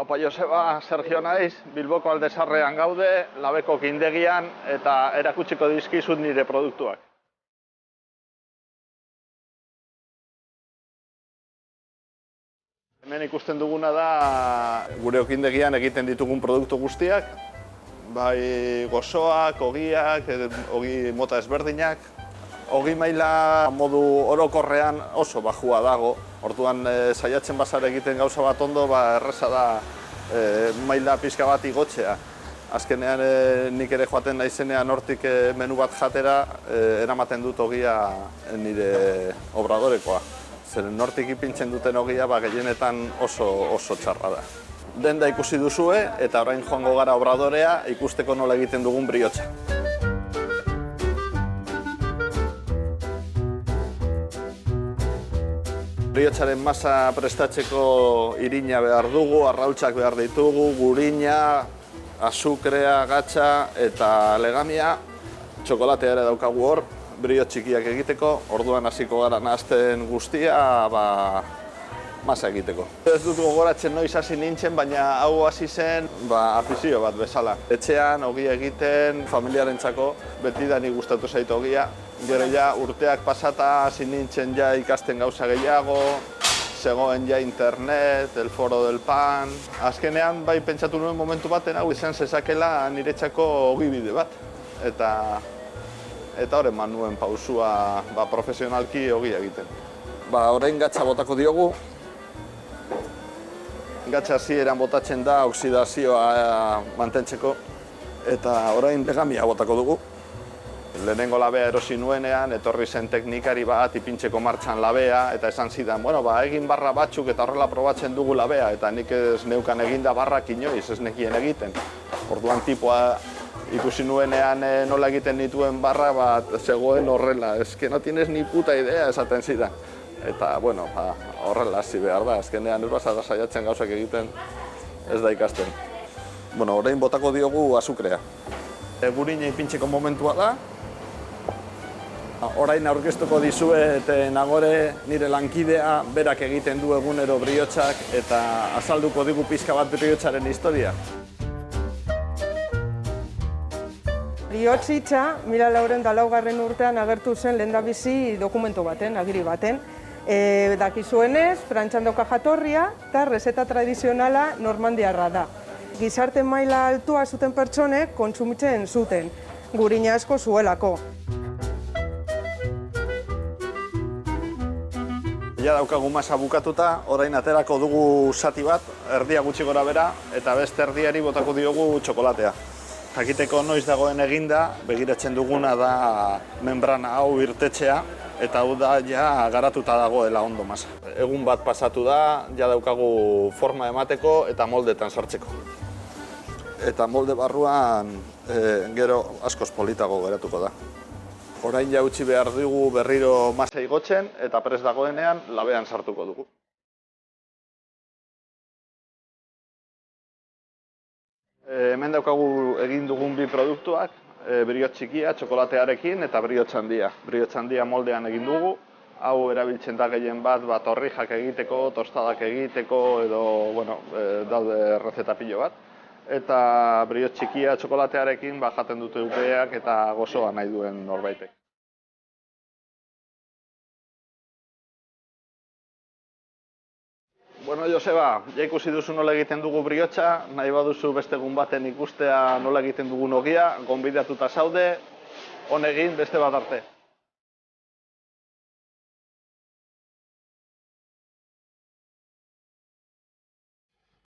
Opa Joseba, Sergio naiz, Bilboko Alde Zaharrean gaude, Labeko kindegian eta erakutsiko dizkizut nire produktuak. Hemen ikusten duguna da gure okindegian egiten ditugun produktu guztiak, bai gozoak, ogiak, ogi mota ezberdinak. Ogi maila modu orokorrean oso bajua dago, orduan saiatzen bazara egiten gauza bat ondo, erraza da maila pixka bat igotzea. Azkenean nik ere joaten naizenean hortik menu bat jatera, eramaten dut ogia nire obradorekoa. Zeren hortik ipintzen duten ogia gehienetan oso txarra da. Denda ikusi duzue eta orain joango gara obradorea ikusteko nola egiten dugun briotxa. Briotxaren masa prestatzeko irina behar dugu, arraultzak behar ditugu, gurina, azukrea, gatza eta legamia. Txokolatea ere daukagu hor, briot txikiak egiteko, orduan hasiko gara nahazten guztia, masa egiteko. Ez dut gogoratzen noiz hasi nintzen, baina hau hasi zen afizio bat bezala. Etxean, ogia egiten, familiarentzako, betidanik gustatu zait ogia. Gero urteak pasata hasi nintzen ikasten gauza gehiago, zegoen internet, el foro del pan. Azkenean bai pentsatu nuen momentu baten hau izan zezakela niretzako ogibide bat. Eta horren man nuen pausua profesionalki ogia egiten. Orain gatza botako diogu. Gatza hasieran botatzen da oksidazioa mantentzeko. Eta orain legamia botako dugu. Lehenengo labea erosi nuenean, etorri zen teknikari bat ipintzeko martxan labea, eta esan zidan, egin barra batzuk eta horrela probatzen dugu labea, eta nik ez neukan eginda barrak inoiz, ez nekien egiten. Orduan tipoa ikusi nuenean nola egiten dituen barra, zegoen horrela, ez que no tienes ni puta idea esaten zidan. Eta, horrela hasi behar da, azkenean ez bazara saiatzen gauzak egiten, ez da ikasten. Orain botako diogu azukrea. Gurina ipintzeko momentua da. Orain aurkeztuko dizuet Nagore nire lankidea, berak egiten du egunero briotxak eta azalduko digu pixka bat briotxaren historia. Briotxitza 1404 urtean agertu zen lehendabizi dokumentu baten, agiri baten. Dakizuenez, Frantzian dauka jatorria eta rezeta tradizionala normandiarra da. Gizarte maila altua zuten pertsonek kontsumitzen zuten, gurina asko zuelako. Ja daukagu masa bukatuta, orain aterako dugu zati bat, erdia gutxi gora bera, eta beste erdiari botako diogu txokolatea. Jakiteko noiz dagoen eginda, begiratzen duguna da membrana hau irtetzea, eta hau da ja garatuta dagoela ondo masa. Egun bat pasatu da, ja daukagu forma emateko eta moldetan sartzeko. Eta molde barruan gero askoz politago geratuko da. Orain ja utzi behar dugu berriro masa igotzen eta prest dagoenean labean sartuko dugu. Hemen daukagu egin dugun bi produktuak, briot txikia txokolatearekin eta briot handia. Briot handia moldean egin dugu, hau erabiltzen da gehien bat torrijak egiteko, tostadak egiteko edo daude errezeta pilo bat. Eta briot txikia txokolatearekin jaten dute upeak eta gozoa nahi duen norbaitek. Joseba, ja ikusi duzu nola egiten dugu briotxa, nahi baduzu beste egun baten ikustea nola egiten dugun ogia, gonbidatuta zaude, on egin beste bat arte.